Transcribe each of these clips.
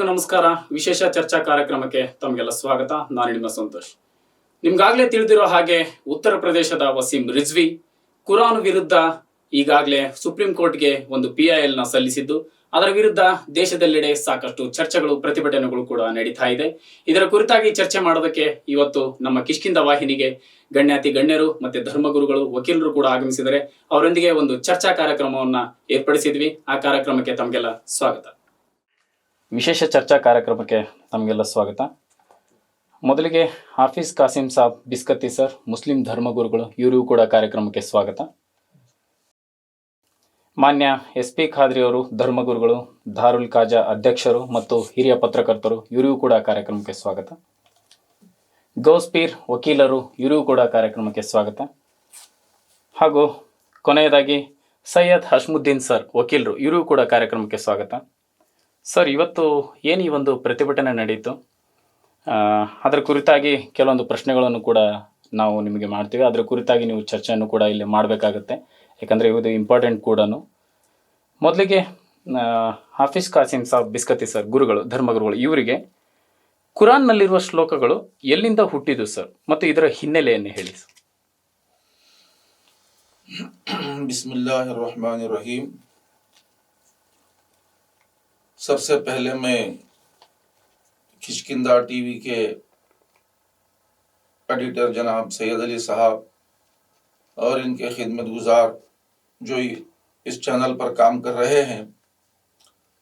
ನಮಸ್ಕಾರ. ವಿಶೇಷ ಚರ್ಚಾ ಕಾರ್ಯಕ್ರಮಕ್ಕೆ ತಮಗೆಲ್ಲ ಸ್ವಾಗತ. ನಾನು ನಿಮ್ಮ ಸಂತೋಷ್. ನಿಮ್ಗಾಗ್ಲೇ ತಿಳಿದಿರೋ ಹಾಗೆ ಉತ್ತರ ಪ್ರದೇಶದ ವಸೀಂ ರಿಜ್ವಿ ಕುರಾನ್ ವಿರುದ್ಧ ಈಗಾಗಲೇ ಸುಪ್ರೀಂ ಕೋರ್ಟ್ಗೆ ಒಂದು PIL ನ ಸಲ್ಲಿಸಿದ್ದು, ಅದರ ವಿರುದ್ಧ ದೇಶದೆಲ್ಲೆಡೆ ಸಾಕಷ್ಟು ಚರ್ಚೆಗಳು, ಪ್ರತಿಭಟನೆಗಳು ಕೂಡ ನಡೀತಾ ಇದೆ. ಇದರ ಕುರಿತಾಗಿ ಚರ್ಚೆ ಮಾಡೋದಕ್ಕೆ ಇವತ್ತು ನಮ್ಮ ಕಿಷ್ಕಿಂಧ ವಾಹಿನಿಗೆ ಗಣ್ಯಾತಿ ಗಣ್ಯರು ಮತ್ತೆ ಧರ್ಮಗುರುಗಳು, ವಕೀಲರು ಕೂಡ ಆಗಮಿಸಿದರೆ ಅವರೊಂದಿಗೆ ಒಂದು ಚರ್ಚಾ ಕಾರ್ಯಕ್ರಮವನ್ನ ಏರ್ಪಡಿಸಿದ್ವಿ. ಆ ಕಾರ್ಯಕ್ರಮಕ್ಕೆ ತಮಗೆಲ್ಲ ಸ್ವಾಗತ. ವಿಶೇಷ ಚರ್ಚಾ ಕಾರ್ಯಕ್ರಮಕ್ಕೆ ತಮಗೆಲ್ಲ ಸ್ವಾಗತ. ಮೊದಲಿಗೆ ಹಾಫೀಸ್ ಕಾಸಿಂ ಸಾಬ್ ಬಿಸ್ಕತ್ತಿ ಸರ್, ಮುಸ್ಲಿಂ ಧರ್ಮಗುರುಗಳು, ಇವರಿಗೂ ಕೂಡ ಕಾರ್ಯಕ್ರಮಕ್ಕೆ ಸ್ವಾಗತ. ಮಾನ್ಯ SP ಖಾದ್ರಿ ಅವರು, ಧರ್ಮಗುರುಗಳು, ದಾರುಲ್ ಖಾಜಾ ಅಧ್ಯಕ್ಷರು ಮತ್ತು ಹಿರಿಯ ಪತ್ರಕರ್ತರು, ಇವರಿಗೂ ಕೂಡ ಕಾರ್ಯಕ್ರಮಕ್ಕೆ ಸ್ವಾಗತ. ಗೌಸ್ ಪೀರ್ ವಕೀಲರು, ಇವರಿಗೂ ಕೂಡ ಕಾರ್ಯಕ್ರಮಕ್ಕೆ ಸ್ವಾಗತ. ಹಾಗೂ ಕೊನೆಯದಾಗಿ ಸೈಯದ್ ಹಶ್ಮುದ್ದೀನ್ ಸರ್ ವಕೀಲರು, ಇವರಿಗೂ ಕೂಡ ಕಾರ್ಯಕ್ರಮಕ್ಕೆ ಸ್ವಾಗತ. ಸರ್, ಇವತ್ತು ಏನು ಈ ಒಂದು ಪ್ರತಿಭಟನೆ ನಡೆಯಿತು, ಅದರ ಕುರಿತಾಗಿ ಕೆಲವೊಂದು ಪ್ರಶ್ನೆಗಳನ್ನು ಕೂಡ ನಾವು ನಿಮಗೆ ಮಾಡ್ತೀವಿ. ಅದರ ಕುರಿತಾಗಿ ನೀವು ಚರ್ಚೆಯನ್ನು ಕೂಡ ಇಲ್ಲಿ ಮಾಡಬೇಕಾಗತ್ತೆ, ಯಾಕಂದರೆ ಇದು ಇಂಪಾರ್ಟೆಂಟ್ ಕೂಡ. ಮೊದಲಿಗೆ ಹಾಫೀಸ್ ಕಾಸಿಂ ಸಾಬ್ ಬಿಸ್ಕತ್ತಿ ಸರ್, ಗುರುಗಳು, ಧರ್ಮಗುರುಗಳು, ಇವರಿಗೆ ಕುರಾನ್ನಲ್ಲಿರುವ ಶ್ಲೋಕಗಳು ಎಲ್ಲಿಂದ ಹುಟ್ಟಿದ್ದು ಸರ್, ಮತ್ತು ಇದರ ಹಿನ್ನೆಲೆಯನ್ನು ಹೇಳಿ ಸರ್. बिस्मिल्लाहिर रहमानिर रहीम। सबसे पहले मैं किष्किंधा टीवी के एडिटर जनाब सैयद अली साहब और इनके खिदमत गुजार जो इस चैनल पर काम कर रहे हैं,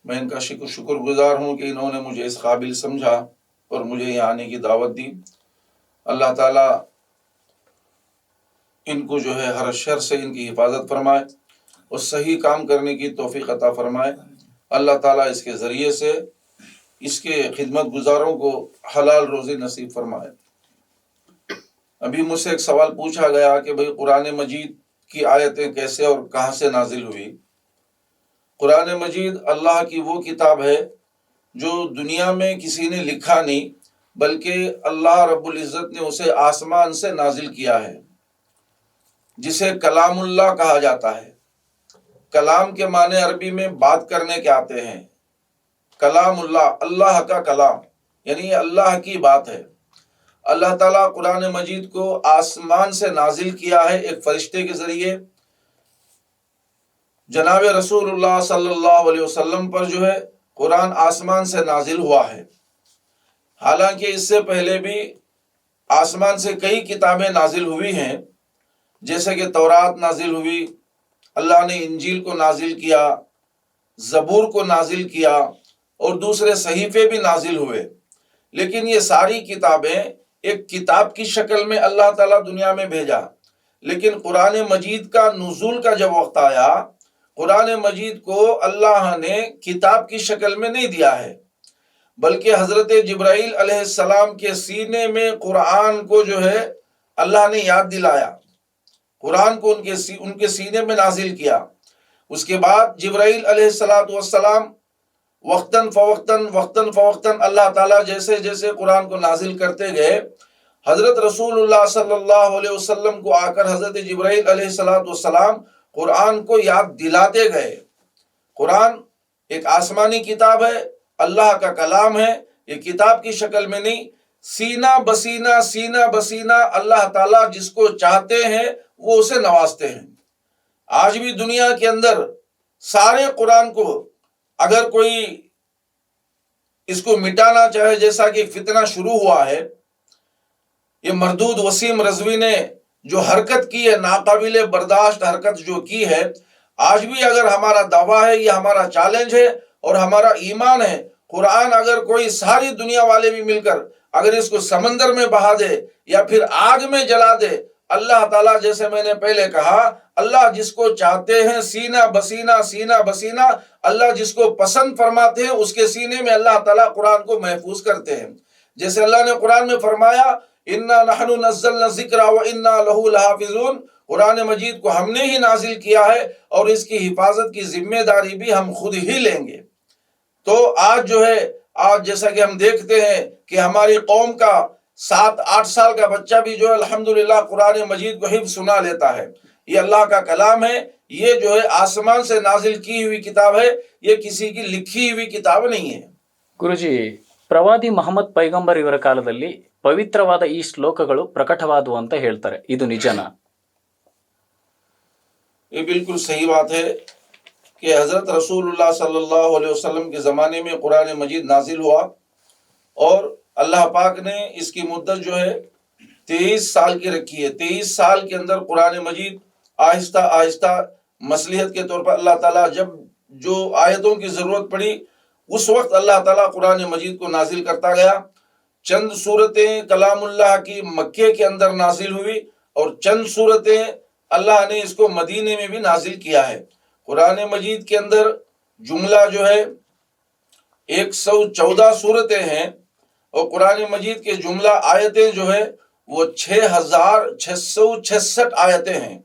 मैं इनका शुक्रगुजार हूँ कि इन्होंने मुझे इस काबिल समझा और मुझे यहाँ आने की दावत दी। अल्लाह ताला इनको जो है हर शर से इनकी हिफाजत फरमाए और सही काम करने की तौफीक अता फरमाए। अल्लाह ताला इसके ज़रिए से इसके खिदमत गुजारों को हलाल रोज़ी नसीब फरमाए। अभी मुझसे एक सवाल पूछा गया कि भाई कुरान मजीद की आयतें कैसे और कहाँ से नाजिल हुई। कुरान मजीद अल्लाह की वो किताब है जो दुनिया में किसी ने लिखा नहीं, बल्कि अल्लाह रब्बुल इज़्ज़त ने उसे आसमान से नाजिल किया है, जिसे कलामुल्लाह कहा जाता है। कलाम के माने अरबी में बात करने के आते हैं। कलामुल्लाह, अल्लाह का कलाम, यानी अल्लाह की बात है। अल्लाह ताला कुरान मजीद को आसमान से नाजिल किया है एक फरिश्ते के जरिए। जनाब रसूलुल्लाह सल्लल्लाहु अलैहि वसल्लम पर जो है कुरान आसमान से नाजिल हुआ है। हालांकि इससे पहले भी आसमान से कई किताबें नाजिल हुई हैं, जैसे कि तौरात नाजिल हुई, अल्लाह ने इंजील को नाजिल किया, ज़बूर को नाजिल किया और दूसरे सहीफे भी नाजिल हुए। लेकिन ये सारी किताबें एक किताब की शक्ल में अल्लाह ताला दुनिया में भेजा। लेकिन कुरान मजीद का नुज़ूल का जब वक्त आया, कुरान मजीद को अल्लाह ने किताब की शक्ल में नहीं दिया है, बल्कि हज़रत जिब्राइल अलैहिस्सलाम के सीने में कुरान को जो है अल्लाह ने याद दिलाया, कुरान को उनके सीने में नाजिल किया। उसके बाद जिब्राइल अलैहिस्सलाम वक्तन फ़वक्तन अल्लाह ताला जैसे जैसे कुरान को नाजिल करते गए, हज़रत रसूलुल्लाह सल्लल्लाहु अलैहि वसल्लम को आकर हज़रत जिब्राइल अलैहिस्सलाम कुरान को याद दिलाते गए। कुरान एक आसमानी किताब है, अल्लाह का कलाम है। ये किताब की शक्ल में नहीं, सीना बसीना अल्लाह ताला जिसको चाहते हैं वो उसे नवाजते हैं। आज भी दुनिया के अंदर सारे कुरान को अगर कोई इसको मिटाना चाहे, जैसा कि फितना शुरू हुआ है, ये मरदूद वसीम रज़वी ने जो हरकत की है, नाकाबिले बर्दाश्त हरकत जो की है, आज भी अगर हमारा दावा है, ये हमारा चैलेंज है और हमारा ईमान है, कुरान अगर कोई सारी दुनिया वाले भी मिलकर अगर इसको समंदर में बहा दे या फिर आग में जला दे, अल्लाह ताला जैसे मैंने पहले कहा, अल्लाह जिसको चाहते हैं सीना बसीना अल्लाह जिसको पसंद फरमाते हैं उसके सीने में अल्लाह ताला कुरान को महफूज करते हैं। जैसे अल्लाह ने कुरान में फरमाया, इन्ना नहनु नज़्ज़लना ज़िक्रा व इन्ना लहू लहाफ़िज़ून, कुरान मजीद को हमने ही नाजिल किया है और इसकी हिफाजत की जिम्मेदारी भी हम खुद ही लेंगे। तो आज जो है, आज जैसा कि हम देखते हैं कि हमारी कौम का 7-8 साल का बच्चा भी जो है अल्हम्दुलिल्लाह कुरान मजीद को हिफ्ज़ सुना लेता है। ये अल्लाह का कलाम है, ये जो है आसमान से नाजिल की हुई किताब है, ये किसी की लिखी हुई किताब नहीं है। ಗುರುಜಿ, ಪ್ರವಾದಿ ಮಹಮ್ಮದ್ ಪೈಗಂಬರ್ ಇವರ ಕಾಲದಲ್ಲಿ ಪವಿತ್ರವಾದ ಈ ಶ್ಲೋಕಗಳು ಪ್ರಕಟವಾದವು ಅಂತ ಹೇಳ್ತಾರೆ, ಇದು ನಿಜನಾ? ये बिल्कुल सही बात है कि हज़रत रसूलुल्लाह सल्लल्लाहु अलैहि वसल्लम के ज़माने में कुरान मजीद नाजिल हुआ और अल्लाह पाक ने इसकी मुद्दत जो है 23 साल की रखी है। 23 साल के अंदर कुरान मजीद आहिस्ता आहिस्ता मसलिहत के तौर पर अल्लाह ताला जब जो आयतों की ज़रूरत पड़ी उस वक्त अल्लाह ताला कुरान मजीद को नाजिल करता गया। चंद सूरतें कलामुल्लाह की मक्के के अंदर नाजिल हुई और चंद सूरतें अल्लाह ने इसको मदीने में भी नाजिल किया है। कुरान मजीद के अंदर जुमला जो है 114 सूरतें हैं और कुरान मजीद के जुमला आयतें जो है वो 6666 आयतें हैं।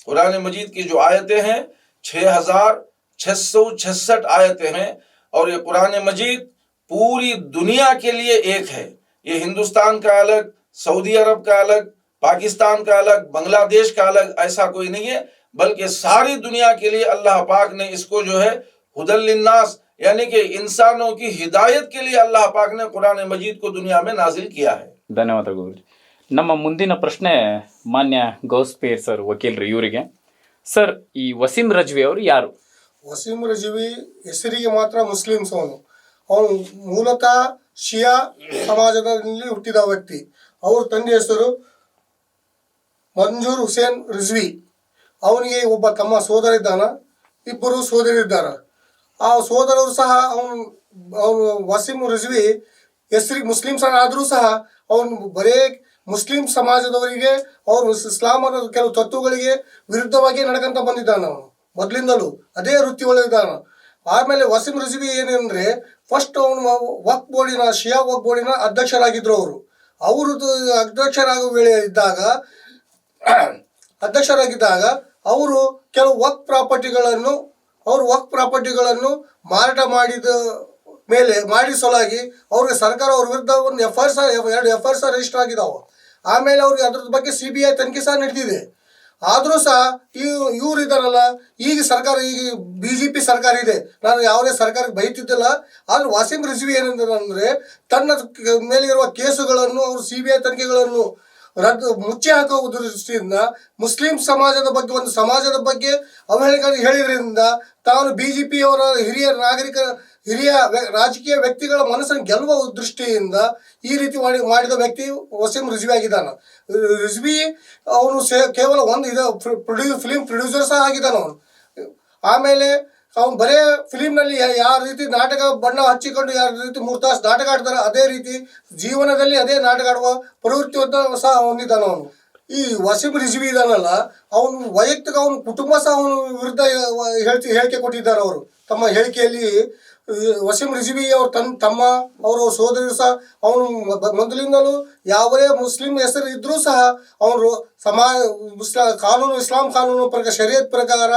कुरान मजीद की जो आयतें हैं 6666 आयतें हैं और ये कुरान मजीद पूरी दुनिया के लिए एक है। ये हिंदुस्तान का अलग, सऊदी अरब का अलग, पाकिस्तान का अलग, बांग्लादेश का अलग, ऐसा कोई नहीं है, बल्कि सारी दुनिया के लिए अल्लाह पाक ने इसको जो है हुदल लिन्नास यानी कि इंसानों की हिदायत के लिए अल्लाह पाक ने कुरान मजीद को दुनिया में नाजिल किया है। ಧನ್ಯವಾದ ಗುರುಜಿ. ನಮ್ಮ ಮುಂದಿನ ಪ್ರಶ್ನೆ ಮಾನ್ಯ ಗೌಸ್ಪೀರ್ ಸರ್, ವಕೀಲರು, ಇವರಿಗೆ. ಸರ್, ಈ ವಸೀಂ ರಜ್ವಿ ಅವರು ಯಾರು? ವಸೀಂ ರಜ್ವಿ ಹೆಸರಿಗೆ ಮಾತ್ರ ಮುಸ್ಲಿಮ್ಸ್. ಅವನು ಮೂಲತಃ ಶಿಯಾ ಸಮಾಜದಲ್ಲಿ ಹುಟ್ಟಿದ ವ್ಯಕ್ತಿ. ಅವ್ರ ತಂದೆ ಹೆಸರು ಮಂಜೂರ್ ಹುಸೇನ್ ರಿಜ್ವಿ. ಅವನಿಗೆ ಒಬ್ಬ ತಮ್ಮ ಸೋದರ ಇದ್ದಾನ, ಇಬ್ಬರು ಸೋದರಿದ್ದಾರೆ. ಆ ಸೋದರರು ಸಹ ಅವನು ವಸೀಂ ರಿಜ್ವಿ ಹೆಸರಿಗೆ ಮುಸ್ಲಿಮ್ಸ್ ಆದರೂ ಸಹ ಅವನು ಬರೇ ಮುಸ್ಲಿಂ ಸಮಾಜದವರಿಗೆ ಅವರು ಇಸ್ಲಾಂ ಅನ್ನೋ ಕೆಲವು ತತ್ವಗಳಿಗೆ ವಿರುದ್ಧವಾಗಿ ನಡ್ಕೊಂತ ಬಂದಿದ್ದಾನ. ಅವನು ಮೊದಲಿಂದಲೂ ಅದೇ ವೃತ್ತಿ ಒಳಗಿದ್ದಾನ. ಆಮೇಲೆ ವಸೀಂ ರಿಜ್ವಿ ಏನಂದ್ರೆ ಫಸ್ಟ್ ಅವನು ವಕ್ಫ್ ಬೋರ್ಡಿನ ಶಿಯಾ ವಕ್ಫ್ ಬೋರ್ಡಿನ ಅಧ್ಯಕ್ಷರಾಗಿದ್ರು. ಅವರು ಅಧ್ಯಕ್ಷರಾಗುವ ವೇಳೆ ಅಧ್ಯಕ್ಷರಾಗಿದ್ದಾಗ ಅವರು ಕೆಲವು ವಕ್ಫ್ ಪ್ರಾಪರ್ಟಿಗಳನ್ನು ಮಾರಾಟ ಮಾಡಿದ ಮೇಲೆ ಮಾಡಿಸಲಾಗಿ ಅವ್ರಿಗೆ ಸರ್ಕಾರ ಅವ್ರ ವಿರುದ್ಧ ಒಂದು ಎರಡು FIRs ರಿಜಿಸ್ಟರ್ ಆಗಿದ್ದಾವೆ. ಆಮೇಲೆ ಅವ್ರಿಗೆ ಅದ್ರ ಬಗ್ಗೆ CBI ತನಿಖೆ ಸಹ ನಡೆದಿದೆ. ಆದರೂ ಸಹ ಇವ್ರು ಇದ್ದಾರಲ್ಲ, ಈಗ BJP ಸರ್ಕಾರ ಇದೆ, ನಾನು ಯಾವುದೇ ಸರ್ಕಾರಕ್ಕೆ ಬೈತಿದ್ದಿಲ್ಲ. ಆದ್ರೆ ವಸೀಂ ರಿಜ್ವಿ ಏನಂದ್ರೆ ತನ್ನ ಮೇಲೆ ಇರುವ ಕೇಸುಗಳನ್ನು ಅವರು CBI ತನಿಖೆಗಳನ್ನು ಮುಚ್ಚಿ ಹಾಕುವ ದೃಷ್ಟಿಯಿಂದ ಮುಸ್ಲಿಂ ಸಮಾಜದ ಬಗ್ಗೆ ಒಂದು ಸಮಾಜದ ಬಗ್ಗೆ ಅವಹೇಳನ ಹೇಳಿದ್ರಿಂದ ತಾನು BJP ಅವರ ಹಿರಿಯ ರಾಜಕೀಯ ವ್ಯಕ್ತಿಗಳ ಮನಸ್ಸನ್ನು ಗೆಲ್ಲುವ ದೃಷ್ಟಿಯಿಂದ ಈ ರೀತಿ ಮಾಡಿದ ವ್ಯಕ್ತಿ ವಸೀಂ ರಿಜ್ವಿ ಆಗಿದ್ದಾನ. ರಿಜ್ವಿ ಅವನು ಕೇವಲ ಫಿಲಿಂ ಪ್ರೊಡ್ಯೂಸರ್ ಸಹ ಆಗಿದ್ದಾನ ಅವನು. ಆಮೇಲೆ ಅವನು ಬರೇ ಫಿಲಿಂನಲ್ಲಿ ಯಾವ ರೀತಿ ನಾಟಕ ಬಣ್ಣ ಹಚ್ಚಿಕೊಂಡು ಯಾವ ರೀತಿ 3 ತಾಸು ನಾಟಕ ಆಡ್ತಾರೆ, ಅದೇ ರೀತಿ ಜೀವನದಲ್ಲಿ ಅದೇ ನಾಟಕ ಆಡುವ ಪ್ರವೃತ್ತಿಯನ್ನು ಸಹ ಹೊಂದಿದ್ದಾನ ಅವನು. ಈ ವಸೀಂ ರಿಜ್ವಿ ಇದಾನಲ್ಲ, ಅವನು ವೈಯಕ್ತಿಕ ಅವನ ಕುಟುಂಬ ಸಹ ಅವನ ವಿರುದ್ಧ ಹೇಳಿಕೆ ಕೊಟ್ಟಿದ್ದಾರೆ. ಅವರು ತಮ್ಮ ಹೇಳಿಕೆಯಲ್ಲಿ ವಸೀಂ ರಿಜ್ವಿ ಅವ್ರ ತಮ್ಮ ಅವರು ಸೋದರಿ ಸಹ ಅವನು ಮೊದಲಿಂದಲೂ ಯಾವುದೇ ಮುಸ್ಲಿಂ ಹೆಸರು ಇದ್ರೂ ಸಹ ಅವರು ಇಸ್ಲಾಂ ಕಾನೂನು ಪ್ರಕಾರ ಶರೀಯತ್ ಪ್ರಕಾರ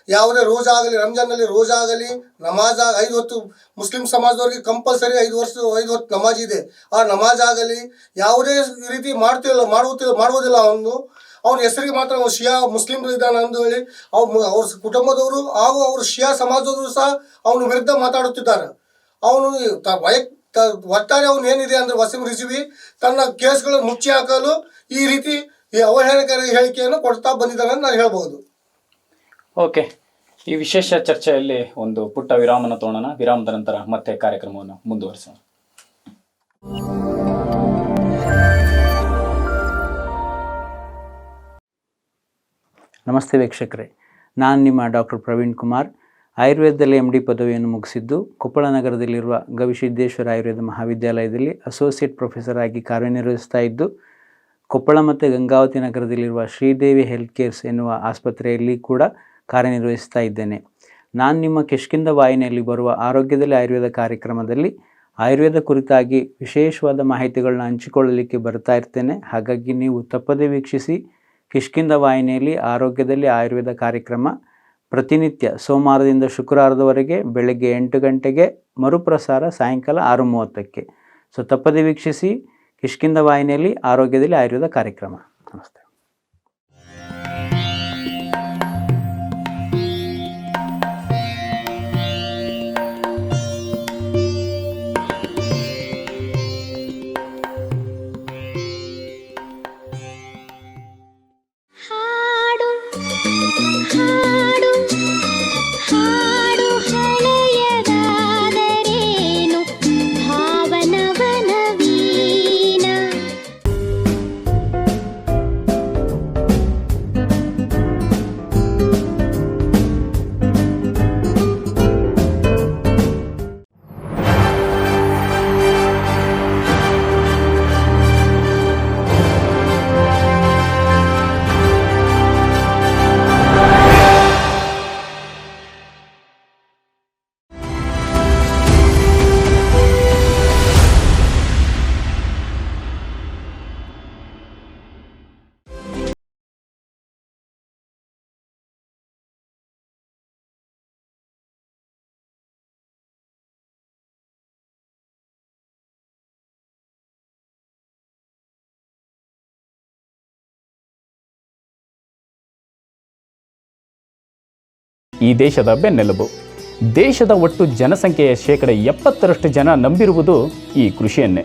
ಯಾವುದೇ ರೋಜಾ ಆಗಲಿ, ರಂಜಾನ್ನಲ್ಲಿ ರೋಜಾ ಆಗಲಿ, ನಮಾಜ್ 5 ಹೊತ್ತು ಮುಸ್ಲಿಂ ಸಮಾಜದವರಿಗೆ ಕಂಪಲ್ಸರಿ 5 ಹೊತ್ತು ನಮಾಜ್ ಇದೆ. ಆ ನಮಾಜ್ ಆಗಲಿ ಯಾವುದೇ ರೀತಿ ಮಾಡುವುದಿಲ್ಲ. ಅವನ ಹೆಸರಿಗೆ ಮಾತ್ರ ಶಿಯಾ ಮುಸ್ಲಿಂ ಇದ್ದಾನೆ ಅಂದು ಹೇಳಿ ಅವ್ರ ಕುಟುಂಬದವರು ಹಾಗೂ ಅವ್ರ ಶಿಯಾ ಸಮಾಜದವರು ಸಹ ಅವನ ವಿರುದ್ಧ ಮಾತಾಡುತ್ತಿದ್ದಾರೆ. ಅವನು ಒಟ್ಟಾರೆ ಅವನು ಏನಿದೆ ಅಂದ್ರೆ ವಸೀಂ ರಿಜ್ವಿ ತನ್ನ ಕೇಸ್ಗಳನ್ನು ಮುಚ್ಚಿ ಹಾಕಲು ಈ ರೀತಿ ಅವಹೇಳನಕಾರಿ ಹೇಳಿಕೆಯನ್ನು ಕೊಡ್ತಾ ಬಂದಿದ್ದಾನೆ ಅಂತ ನಾನು ಹೇಳ್ಬೋದು. ಓಕೆ, ಈ ವಿಶೇಷ ಚರ್ಚೆಯಲ್ಲಿ ಒಂದು ಪುಟ್ಟ ವಿರಾಮನ ತೋಣೋಣ. ವಿರಾಮದ ನಂತರ ಮತ್ತೆ ಕಾರ್ಯಕ್ರಮವನ್ನು ಮುಂದುವರಿಸೋಣ. ನಮಸ್ತೆ ವೀಕ್ಷಕರೇ, ನಾನು ನಿಮ್ಮ ಡಾಕ್ಟರ್ ಪ್ರವೀಣ್ ಕುಮಾರ್. ಆಯುರ್ವೇದದಲ್ಲಿ MD ಪದವಿಯನ್ನು ಮುಗಿಸಿದ್ದು ಕೊಪ್ಪಳ ನಗರದಲ್ಲಿರುವ ಗವಿಸಿದ್ದೇಶ್ವರ ಆಯುರ್ವೇದ ಮಹಾವಿದ್ಯಾಲಯದಲ್ಲಿ ಅಸೋಸಿಯೇಟ್ ಪ್ರೊಫೆಸರ್ ಆಗಿ ಕಾರ್ಯನಿರ್ವಹಿಸ್ತಾ ಇದ್ದು, ಕೊಪ್ಪಳ ಮತ್ತು ಗಂಗಾವತಿ ನಗರದಲ್ಲಿರುವ ಶ್ರೀದೇವಿ ಹೆಲ್ತ್ ಕೇರ್ಸ್ ಎನ್ನುವ ಆಸ್ಪತ್ರೆಯಲ್ಲಿ ಕೂಡ ಕಾರ್ಯನಿರ್ವಹಿಸ್ತಾ ಇದ್ದೇನೆ. ನಾನು ನಿಮ್ಮ ಕಿಷ್ಕಿಂಧ ವಾಹಿನಿಯಲ್ಲಿ ಬರುವ ಆರೋಗ್ಯದಲ್ಲಿ ಆಯುರ್ವೇದ ಕಾರ್ಯಕ್ರಮದಲ್ಲಿ ಆಯುರ್ವೇದ ಕುರಿತಾಗಿ ವಿಶೇಷವಾದ ಮಾಹಿತಿಗಳನ್ನ ಹಂಚಿಕೊಳ್ಳಲಿಕ್ಕೆ ಬರ್ತಾ ಇರ್ತೇನೆ. ಹಾಗಾಗಿ ನೀವು ತಪ್ಪದೇ ವೀಕ್ಷಿಸಿ. ಕಿಷ್ಕಿಂಧ ವಾಹಿನಿಯಲ್ಲಿ ಆರೋಗ್ಯದಲ್ಲಿ ಆಯುರ್ವೇದ ಕಾರ್ಯಕ್ರಮ ಪ್ರತಿನಿತ್ಯ ಸೋಮವಾರದಿಂದ ಶುಕ್ರವಾರದವರೆಗೆ ಬೆಳಗ್ಗೆ 8 ಗಂಟೆಗೆ, ಮರುಪ್ರಸಾರ ಸಾಯಂಕಾಲ 6:30ಕ್ಕೆ. ಸೊ ತಪ್ಪದೇ ವೀಕ್ಷಿಸಿ ಕಿಷ್ಕಿಂಧ ವಾಹಿನಿಯಲ್ಲಿ ಆರೋಗ್ಯದಲ್ಲಿ ಆಯುರ್ವೇದ ಕಾರ್ಯಕ್ರಮ. ನಮಸ್ತೆ. ಈ ದೇಶದ ಬೆನ್ನೆಲುಬು. ದೇಶದ ಒಟ್ಟು ಜನಸಂಖ್ಯೆಯ 70% ಜನ ನಂಬಿರುವುದು ಈ ಕೃಷಿಯನ್ನೇ.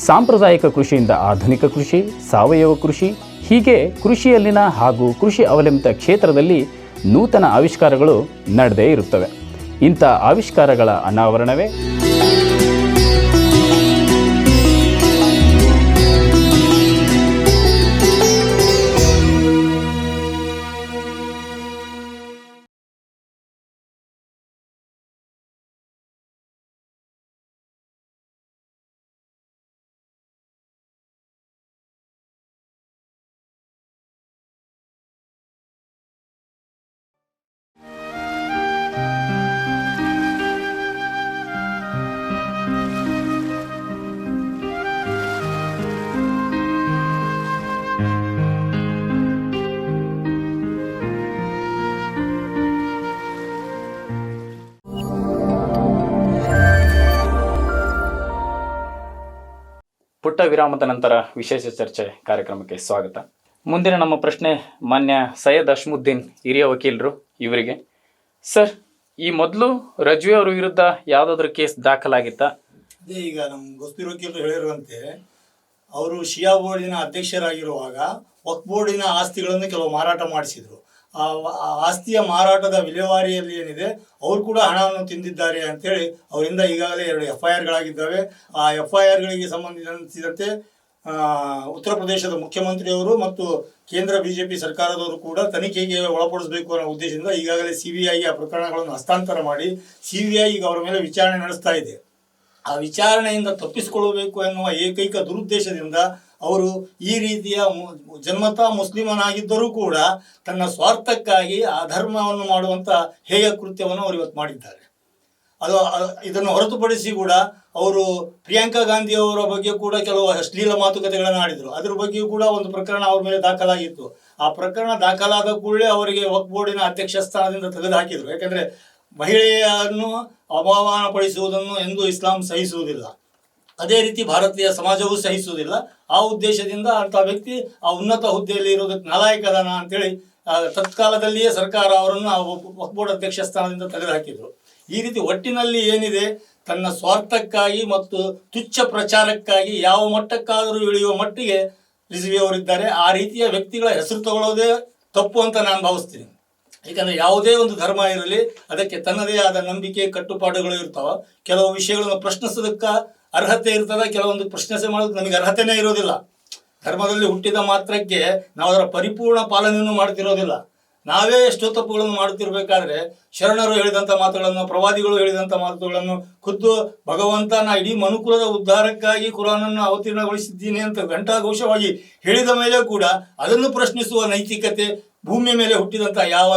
ಸಾಂಪ್ರದಾಯಿಕ ಕೃಷಿಯಿಂದ ಆಧುನಿಕ ಕೃಷಿ, ಸಾವಯವ ಕೃಷಿ, ಹೀಗೆ ಕೃಷಿಯಲ್ಲಿನ ಹಾಗೂ ಕೃಷಿ ಅವಲಂಬಿತ ಕ್ಷೇತ್ರದಲ್ಲಿ ನೂತನ ಆವಿಷ್ಕಾರಗಳು ನಡೆದೇ ಇರುತ್ತವೆ. ಇಂಥ ಆವಿಷ್ಕಾರಗಳ ಅನಾವರಣವೇ ಪುಟ್ಟ ವಿರಾಮದ ನಂತರ ವಿಶೇಷ ಚರ್ಚೆ ಕಾರ್ಯಕ್ರಮಕ್ಕೆ ಸ್ವಾಗತ. ಮುಂದಿನ ನಮ್ಮ ಪ್ರಶ್ನೆ ಮಾನ್ಯ ಸೈಯದ್ ಅಶ್ಮುದ್ದೀನ್, ಹಿರಿಯ ವಕೀಲರು, ಇವರಿಗೆ. ಸರ್, ಈ ಮೊದಲು ರಜ್ವಿ ಅವರ ವಿರುದ್ಧ ಯಾವುದಾದ್ರೂ ಕೇಸ್ ದಾಖಲಾಗಿತ್ತಾ? ಅದೇ ಈಗ ನಮ್ಮ ಗೋಸ್ಪೀರ್ ವಕೀಲರು ಹೇಳಿರುವಂತೆ ಅವರು ಶಿಯಾ ಬೋರ್ಡಿನ ಅಧ್ಯಕ್ಷರಾಗಿರುವಾಗ ವಕ್ಫ್ ಬೋರ್ಡಿನ ಆಸ್ತಿಗಳನ್ನು ಕೆಲವು ಮಾರಾಟ ಮಾಡಿಸಿದ್ರು. ಆ ಆಸ್ತಿಯ ಮಾರಾಟದ ವಿಲೇವಾರಿಯಲ್ಲಿ ಏನಿದೆ ಅವರು ಕೂಡ ಹಣವನ್ನು ತಿಂದಿದ್ದಾರೆ ಅಂತೇಳಿ ಅವರಿಂದ ಈಗಾಗಲೇ 2 FIRಗಳಾಗಿದ್ದಾವೆ. ಆ FIRಗಳಿಗೆ ಸಂಬಂಧಿಸಿದಂತೆ ಉತ್ತರ ಪ್ರದೇಶದ ಮುಖ್ಯಮಂತ್ರಿಯವರು ಮತ್ತು ಕೇಂದ್ರ BJP ಸರ್ಕಾರದವರು ಕೂಡ ತನಿಖೆಗೆ ಒಳಪಡಿಸಬೇಕು ಅನ್ನೋ ಉದ್ದೇಶದಿಂದ ಈಗಾಗಲೇ CBI ಆ ಪ್ರಕರಣಗಳನ್ನು ಹಸ್ತಾಂತರ ಮಾಡಿ CBI ಈಗ ಅವರ ಮೇಲೆ ವಿಚಾರಣೆ ನಡೆಸ್ತಾ ಇದೆ. ಆ ವಿಚಾರಣೆಯಿಂದ ತಪ್ಪಿಸಿಕೊಳ್ಳಬೇಕು ಎನ್ನುವ ಏಕೈಕ ದುರುದ್ದೇಶದಿಂದ ಅವರು ಈ ರೀತಿಯ ಜನ್ಮತಃ ಮುಸ್ಲಿಮನಾಗಿದ್ದರೂ ಕೂಡ ತನ್ನ ಸ್ವಾರ್ಥಕ್ಕಾಗಿ ಆ ಧರ್ಮವನ್ನು ಮಾಡುವಂಥ ಹೇಯ ಕೃತ್ಯವನ್ನು ಅವರು ಇವತ್ತು ಮಾಡಿದ್ದಾರೆ. ಇದನ್ನು ಹೊರತುಪಡಿಸಿ ಕೂಡ ಅವರು ಪ್ರಿಯಾಂಕಾ ಗಾಂಧಿ ಅವರ ಬಗ್ಗೆ ಕೂಡ ಕೆಲವು ಅಶ್ಲೀಲ ಮಾತುಕತೆಗಳನ್ನು ಆಡಿದರು. ಅದ್ರ ಬಗ್ಗೆಯೂ ಕೂಡ ಒಂದು ಪ್ರಕರಣ ಅವ್ರ ಮೇಲೆ ದಾಖಲಾಗಿತ್ತು. ಆ ಪ್ರಕರಣ ದಾಖಲಾದ ಕೂಡಲೇ ಅವರಿಗೆ ವಕ್ಫ್ ಬೋರ್ಡಿನ ಅಧ್ಯಕ್ಷ ಸ್ಥಾನದಿಂದ ತೆಗೆದು ಹಾಕಿದರು. ಯಾಕಂದರೆ ಮಹಿಳೆಯನ್ನು ಅವಮಾನಪಡಿಸುವುದನ್ನು ಎಂದೂ ಇಸ್ಲಾಂ ಸಹಿಸುವುದಿಲ್ಲ, ಅದೇ ರೀತಿ ಭಾರತೀಯ ಸಮಾಜವೂ ಸಹಿಸುವುದಿಲ್ಲ. ಆ ಉದ್ದೇಶದಿಂದ ಅಂಥ ವ್ಯಕ್ತಿ ಆ ಉನ್ನತ ಹುದ್ದೆಯಲ್ಲಿ ಇರೋದಕ್ಕೆ ನಾಲಾಯಕದಾನ ಅಂತೇಳಿ ತತ್ಕಾಲದಲ್ಲಿಯೇ ಸರ್ಕಾರ ಅವರನ್ನು ವಕ್ಫ್ ಬೋರ್ಡ್ ಅಧ್ಯಕ್ಷ ಸ್ಥಾನದಿಂದ ತೆಗೆದುಹಾಕಿದರು. ಈ ರೀತಿ ಒಟ್ಟಿನಲ್ಲಿ ಏನಿದೆ, ತನ್ನ ಸ್ವಾರ್ಥಕ್ಕಾಗಿ ಮತ್ತು ತುಚ್ಛ ಪ್ರಚಾರಕ್ಕಾಗಿ ಯಾವ ಮಟ್ಟಕ್ಕಾದರೂ ಇಳಿಯುವ ಮಟ್ಟಿಗೆ ರಿಜ್ವಿ ಅವರಿದ್ದಾರೆ. ಆ ರೀತಿಯ ವ್ಯಕ್ತಿಗಳ ಹೆಸರು ತಗೊಳ್ಳೋದೇ ತಪ್ಪು ಅಂತ ನಾನು ಭಾವಿಸ್ತೀನಿ. ಯಾಕಂದರೆ ಯಾವುದೇ ಒಂದು ಧರ್ಮ ಇರಲಿ, ಅದಕ್ಕೆ ತನ್ನದೇ ಆದ ನಂಬಿಕೆ ಕಟ್ಟುಪಾಡುಗಳು ಇರ್ತಾವೆ. ಕೆಲವು ವಿಷಯಗಳನ್ನು ಪ್ರಶ್ನಿಸೋದಕ್ಕೆ ಅರ್ಹತೆ ಇರ್ತದೆ, ಕೆಲವೊಂದು ಪ್ರಶ್ನೆ ಮಾಡೋದಕ್ಕೆ ನಮಗೆ ಅರ್ಹತೆನೇ ಇರೋದಿಲ್ಲ. ಧರ್ಮದಲ್ಲಿ ಹುಟ್ಟಿದ ಮಾತ್ರಕ್ಕೆ ನಾವು ಅದರ ಪರಿಪೂರ್ಣ ಪಾಲನೆಯನ್ನು ಮಾಡ್ತಿರೋದಿಲ್ಲ. ನಾವೇ ಎಷ್ಟೋ ತಪ್ಪುಗಳನ್ನು ಮಾಡುತ್ತಿರಬೇಕಾದ್ರೆ ಶರಣರು ಹೇಳಿದಂಥ ಮಾತುಗಳನ್ನು, ಪ್ರವಾದಿಗಳು ಹೇಳಿದಂಥ ಮಾತುಗಳನ್ನು, ಖುದ್ದು ಭಗವಂತ ನಾ ಇಡೀ ಮನುಕುಲದ ಉದ್ಧಾರಕ್ಕಾಗಿ ಕುರಾನನ್ನು ಅವತೀರ್ಣಗೊಳಿಸಿದ್ದೀನಿ ಅಂತ ಘಂಟಾಘೋಷವಾಗಿ ಹೇಳಿದ ಮೇಲೆ ಕೂಡ ಅದನ್ನು ಪ್ರಶ್ನಿಸುವ ನೈತಿಕತೆ ಭೂಮಿಯ ಮೇಲೆ ಹುಟ್ಟಿದಂಥ ಯಾವ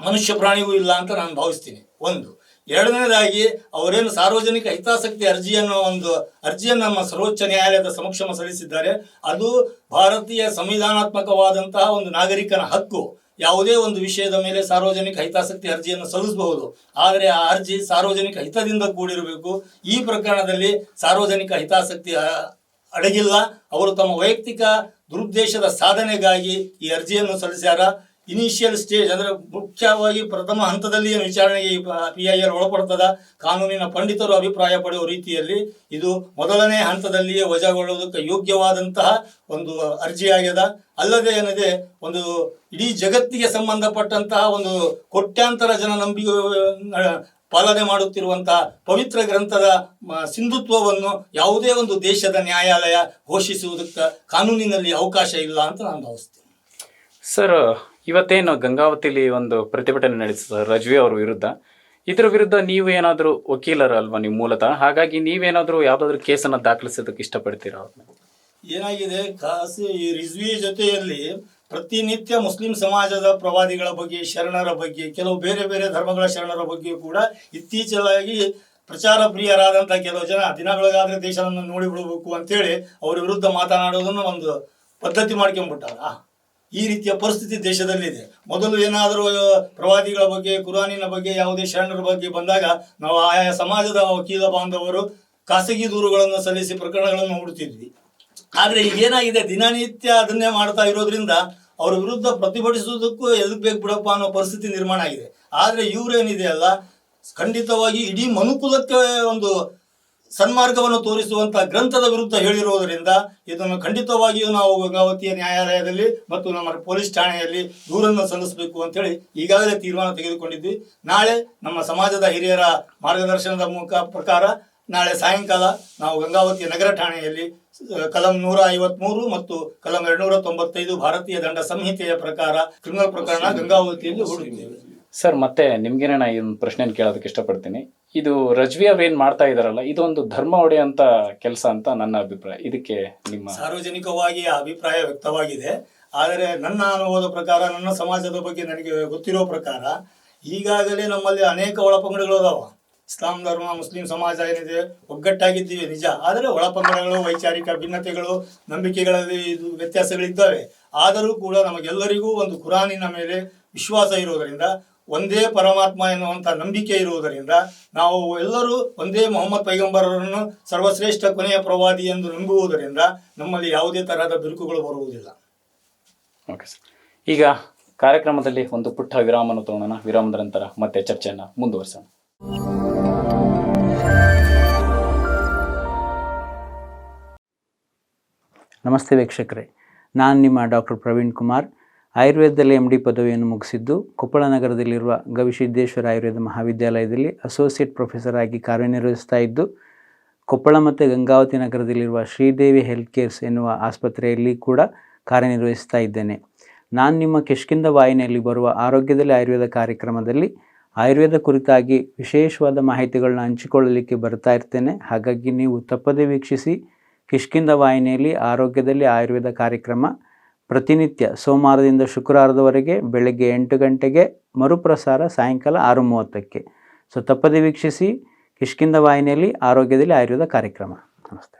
ಮನುಷ್ಯ ಪ್ರಾಣಿಗೂ ಇಲ್ಲ ಅಂತ ನಾನು ಭಾವಿಸ್ತೀನಿ. ಒಂದು. ಎರಡನೇದಾಗಿ ಅವರೇನು ಸಾರ್ವಜನಿಕ ಹಿತಾಸಕ್ತಿ ಒಂದು ಅರ್ಜಿಯನ್ನು ನಮ್ಮ ಸರ್ವೋಚ್ಚ ನ್ಯಾಯಾಲಯದ ಸಮಕ್ಷಮ ಸಲ್ಲಿಸಿದ್ದಾರೆ. ಅದು ಭಾರತೀಯ ಸಂವಿಧಾನಾತ್ಮಕವಾದಂತಹ ಒಂದು ನಾಗರಿಕನ ಹಕ್ಕು. ಯಾವುದೇ ಒಂದು ವಿಷಯದ ಮೇಲೆ ಸಾರ್ವಜನಿಕ ಹಿತಾಸಕ್ತಿ ಅರ್ಜಿಯನ್ನು ಸಲ್ಲಿಸಬಹುದು, ಆದರೆ ಆ ಅರ್ಜಿ ಸಾರ್ವಜನಿಕ ಹಿತದಿಂದ ಕೂಡಿರಬೇಕು. ಈ ಪ್ರಕರಣದಲ್ಲಿ ಸಾರ್ವಜನಿಕ ಹಿತಾಸಕ್ತಿ ಅಡಗಿಲ್ಲ. ಅವರು ತಮ್ಮ ವೈಯಕ್ತಿಕ ದುರುದ್ದೇಶದ ಸಾಧನೆಗಾಗಿ ಈ ಅರ್ಜಿಯನ್ನು ಸಲ್ಲಿಸ್ಯಾರ. ಇನಿಷಿಯಲ್ ಸ್ಟೇಜ್ ಅಂದರೆ ಮುಖ್ಯವಾಗಿ ಪ್ರಥಮ ಹಂತದಲ್ಲಿ ಏನು ವಿಚಾರಣೆಗೆ PIR ಒಳಪಡ್ತದ, ಕಾನೂನಿನ ಪಂಡಿತರು ಅಭಿಪ್ರಾಯ ಪಡೆಯುವ ರೀತಿಯಲ್ಲಿ ಇದು ಮೊದಲನೇ ಹಂತದಲ್ಲಿಯೇ ವಜಾಗೊಳ್ಳುವುದಕ್ಕೆ ಯೋಗ್ಯವಾದಂತಹ ಒಂದು ಅರ್ಜಿಯಾಗ್ಯದ. ಅಲ್ಲದೆ ಏನಿದೆ, ಒಂದು ಇಡೀ ಜಗತ್ತಿಗೆ ಸಂಬಂಧಪಟ್ಟಂತಹ ಒಂದು ಕೋಟ್ಯಾಂತರ ಜನ ಪಾಲನೆ ಮಾಡುತ್ತಿರುವಂತಹ ಪವಿತ್ರ ಗ್ರಂಥದ ಸಿಂಧುತ್ವವನ್ನು ಯಾವುದೇ ಒಂದು ದೇಶದ ನ್ಯಾಯಾಲಯ ಘೋಷಿಸುವುದಕ್ಕೆ ಕಾನೂನಿನಲ್ಲಿ ಅವಕಾಶ ಇಲ್ಲ ಅಂತ ನಾನು ಭಾವಿಸ್ತೀನಿ. ಸರ್, ಇವತ್ತೇನು ಗಂಗಾವತಿಲಿ ಒಂದು ಪ್ರತಿಭಟನೆ ನಡೆಸಿದ ರಜ್ವಿ ಅವರ ವಿರುದ್ಧ, ಇದರ ವಿರುದ್ಧ ನೀವು ಏನಾದರೂ ವಕೀಲರು ಅಲ್ವಾ ನೀವು ಮೂಲತಃ, ಹಾಗಾಗಿ ನೀವೇನಾದರೂ ಯಾವುದಾದ್ರೂ ಕೇಸನ್ನು ದಾಖಲಿಸೋದಕ್ಕೆ ಇಷ್ಟಪಡ್ತೀರಾ? ಅವ್ರನ್ನ ಏನಾಗಿದೆ, ಈ ರಿಜ್ವಿ ಜೊತೆಯಲ್ಲಿ ಪ್ರತಿನಿತ್ಯ ಮುಸ್ಲಿಂ ಸಮಾಜದ ಪ್ರವಾದಿಗಳ ಬಗ್ಗೆ, ಶರಣರ ಬಗ್ಗೆ, ಕೆಲವು ಬೇರೆ ಬೇರೆ ಧರ್ಮಗಳ ಶರಣರ ಬಗ್ಗೆ ಕೂಡ ಇತ್ತೀಚೆಗಾಗಿ ಪ್ರಚಾರ ಪ್ರಿಯರಾದಂಥ ಕೆಲವು ಜನ ದಿನಗಳಿಗಾದರೆ ದೇಶವನ್ನು ನೋಡಿಬಿಡಬೇಕು ಅಂತೇಳಿ ಅವರ ವಿರುದ್ಧ ಮಾತನಾಡೋದನ್ನು ಒಂದು ಪದ್ಧತಿ ಮಾಡ್ಕೊಂಡ್ಬಿಟ್ಟಾರ. ಈ ರೀತಿಯ ಪರಿಸ್ಥಿತಿ ದೇಶದಲ್ಲಿದೆ. ಮೊದಲು ಏನಾದರೂ ಪ್ರವಾದಿಗಳ ಬಗ್ಗೆ, ಕುರಾನಿನ ಬಗ್ಗೆ, ಯಾವುದೇ ಶರಣರ ಬಗ್ಗೆ ಬಂದಾಗ ನಾವು ಆಯಾ ಸಮಾಜದ ವಕೀಲ ಬಾಂಧವರು ಖಾಸಗಿ ದೂರುಗಳನ್ನು ಸಲ್ಲಿಸಿ ಪ್ರಕರಣಗಳನ್ನು ಹುಡುಕ್ತಿದ್ವಿ. ಆದರೆ ಈಗೇನಾಗಿದೆ, ದಿನನಿತ್ಯ ಅದನ್ನೇ ಮಾಡ್ತಾ ಇರೋದ್ರಿಂದ ಅವರ ವಿರುದ್ಧ ಪ್ರತಿಭಟಿಸುವುದಕ್ಕೂ ಎದಕ್ಕೆ ಬೇಕು ಬಿಡಪ್ಪ ಅನ್ನೋ ಪರಿಸ್ಥಿತಿ ನಿರ್ಮಾಣ ಆಗಿದೆ. ಆದರೆ ಇವರೇನಿದೆಯಲ್ಲ ಖಂಡಿತವಾಗಿ ಇಡೀ ಮನುಕುಲಕ್ಕೆ ಒಂದು ಸನ್ಮಾರ್ಗವನ್ನು ತೋರಿಸುವಂಥ ಗ್ರಂಥದ ವಿರುದ್ಧ ಹೇಳಿರುವುದರಿಂದ ಇದನ್ನು ಖಂಡಿತವಾಗಿಯೂ ನಾವು ಗಂಗಾವತಿಯ ನ್ಯಾಯಾಲಯದಲ್ಲಿ ಮತ್ತು ನಮ್ಮ ಪೊಲೀಸ್ ಠಾಣೆಯಲ್ಲಿ ದೂರನ್ನು ಸಲ್ಲಿಸಬೇಕು ಅಂತೇಳಿ ಈಗಾಗಲೇ ತೀರ್ಮಾನ ತೆಗೆದುಕೊಂಡಿದ್ವಿ. ನಾಳೆ ನಮ್ಮ ಸಮಾಜದ ಹಿರಿಯರ ಮಾರ್ಗದರ್ಶನದ ಪ್ರಕಾರ ನಾಳೆ ಸಾಯಂಕಾಲ ನಾವು ಗಂಗಾವತಿಯ ನಗರ ಠಾಣೆಯಲ್ಲಿ ಕಲಂ 153 ಮತ್ತು ಕಲಂ 295 ಭಾರತೀಯ ದಂಡ ಸಂಹಿತೆಯ ಪ್ರಕಾರ ಕ್ರಿಮಿನಲ್ ಪ್ರಕರಣ ಗಂಗಾವತಿಯಲ್ಲಿ ಹೂಡುತ್ತೇವೆ. ಸರ್, ಮತ್ತೆ ನಿಮ್ಗೇನೆ ನಾ ಈ ಒಂದು ಪ್ರಶ್ನೆ ಕೇಳೋದಕ್ಕೆ ಇಷ್ಟಪಡ್ತೀನಿ. ಇದು ರಜ್ವಿ ಅವ್ರು ಏನ್ ಮಾಡ್ತಾ ಇದಾರಲ್ಲ, ಇದೊಂದು ಧರ್ಮ ಒಡೆಯುವಂತ ಕೆಲಸ ಅಂತ ನನ್ನ ಅಭಿಪ್ರಾಯ. ಇದಕ್ಕೆ ನಿಮ್ಮ ಸಾರ್ವಜನಿಕವಾಗಿ ಅಭಿಪ್ರಾಯ ವ್ಯಕ್ತವಾಗಿದೆ. ಆದರೆ ನನ್ನ ಅನುಭವದ ಪ್ರಕಾರ, ನನ್ನ ಸಮಾಜದ ಬಗ್ಗೆ ನನಗೆ ಗೊತ್ತಿರೋ ಪ್ರಕಾರ ಈಗಾಗಲೇ ನಮ್ಮಲ್ಲಿ ಅನೇಕ ಒಳಪಂಗಡಗಳು ಅದಾವ. ಇಸ್ಲಾಂ ಧರ್ಮ, ಮುಸ್ಲಿಂ ಸಮಾಜ ಏನಿದೆ ಒಗ್ಗಟ್ಟಾಗಿದ್ದೀವಿ ನಿಜ, ಆದರೆ ಒಳಪಂಗಡಗಳು, ವೈಚಾರಿಕ ಭಿನ್ನತೆಗಳು, ನಂಬಿಕೆಗಳಲ್ಲಿ ಇದು ವ್ಯತ್ಯಾಸಗಳಿದ್ದಾವೆ. ಆದರೂ ಕೂಡ ನಮಗೆಲ್ಲರಿಗೂ ಒಂದು ಕುರಾನಿನ ಮೇಲೆ ವಿಶ್ವಾಸ ಇರುವುದರಿಂದ, ಒಂದೇ ಪರಮಾತ್ಮ ಎನ್ನುವಂಥ ನಂಬಿಕೆ ಇರುವುದರಿಂದ ನಾವು ಎಲ್ಲರೂ ಒಂದೇ ಮೊಹಮ್ಮದ್ ಪೈಗಂಬರರನ್ನು ಸರ್ವಶ್ರೇಷ್ಠ ಕೊನೆಯ ಪ್ರವಾದಿ ಎಂದು ನಂಬುವುದರಿಂದ ನಮ್ಮಲ್ಲಿ ಯಾವುದೇ ತರಹದ ಬಿರುಕುಗಳು ಬರುವುದಿಲ್ಲ. ಓಕೆ ಸರ್, ಈಗ ಕಾರ್ಯಕ್ರಮದಲ್ಲಿ ಒಂದು ಪುಟ್ಟ ವಿರಾಮವನ್ನು ತಗೊಳ್ಳೋಣ. ವಿರಾಮದ ನಂತರ ಮತ್ತೆ ಚರ್ಚೆಯನ್ನು ಮುಂದುವರಿಸೋಣ. ನಮಸ್ತೆ ವೀಕ್ಷಕರೇ, ನಾನು ನಿಮ್ಮ ಡಾಕ್ಟರ್ ಪ್ರವೀಣ್ ಕುಮಾರ್. ಆಯುರ್ವೇದದಲ್ಲಿ MD ಪದವಿಯನ್ನು ಮುಗಿಸಿದ್ದು ಕೊಪ್ಪಳ ನಗರದಲ್ಲಿರುವ ಗವಿಸಿದ್ದೇಶ್ವರ ಆಯುರ್ವೇದ ಮಹಾವಿದ್ಯಾಲಯದಲ್ಲಿ ಅಸೋಸಿಯೇಟ್ ಪ್ರೊಫೆಸರ್ ಆಗಿ ಕಾರ್ಯನಿರ್ವಹಿಸ್ತಾ ಇದ್ದು, ಕೊಪ್ಪಳ ಮತ್ತು ಗಂಗಾವತಿ ನಗರದಲ್ಲಿರುವ ಶ್ರೀದೇವಿ ಹೆಲ್ತ್ ಕೇರ್ಸ್ ಎನ್ನುವ ಆಸ್ಪತ್ರೆಯಲ್ಲಿ ಕೂಡ ಕಾರ್ಯನಿರ್ವಹಿಸ್ತಾ ಇದ್ದೇನೆ. ನಾನು ನಿಮ್ಮ ಕಿಷ್ಕಿಂಧ ವಾಹಿನಿಯಲ್ಲಿ ಬರುವ ಆರೋಗ್ಯದಲ್ಲಿ ಆಯುರ್ವೇದ ಕಾರ್ಯಕ್ರಮದಲ್ಲಿ ಆಯುರ್ವೇದ ಕುರಿತಾಗಿ ವಿಶೇಷವಾದ ಮಾಹಿತಿಗಳನ್ನ ಹಂಚಿಕೊಳ್ಳಲಿಕ್ಕೆ ಬರ್ತಾ ಇರ್ತೇನೆ. ಹಾಗಾಗಿ ನೀವು ತಪ್ಪದೇ ವೀಕ್ಷಿಸಿ. ಕಿಷ್ಕಿಂಧ ವಾಹಿನಿಯಲ್ಲಿ ಆರೋಗ್ಯದಲ್ಲಿ ಆಯುರ್ವೇದ ಕಾರ್ಯಕ್ರಮ ಪ್ರತಿನಿತ್ಯ ಸೋಮವಾರದಿಂದ ಶುಕ್ರವಾರದವರೆಗೆ ಬೆಳಗ್ಗೆ 8 ಗಂಟೆಗೆ, ಮರುಪ್ರಸಾರ ಸಾಯಂಕಾಲ 6:30ಕ್ಕೆ. ಸೊ ತಪ್ಪದೇ ವೀಕ್ಷಿಸಿ ಕಿಷ್ಕಿಂಧ ವಾಹಿನಿಯಲ್ಲಿ ಆರೋಗ್ಯದಲ್ಲಿ ಆಯುರ್ವೇದ ಕಾರ್ಯಕ್ರಮ. ನಮಸ್ತೆ.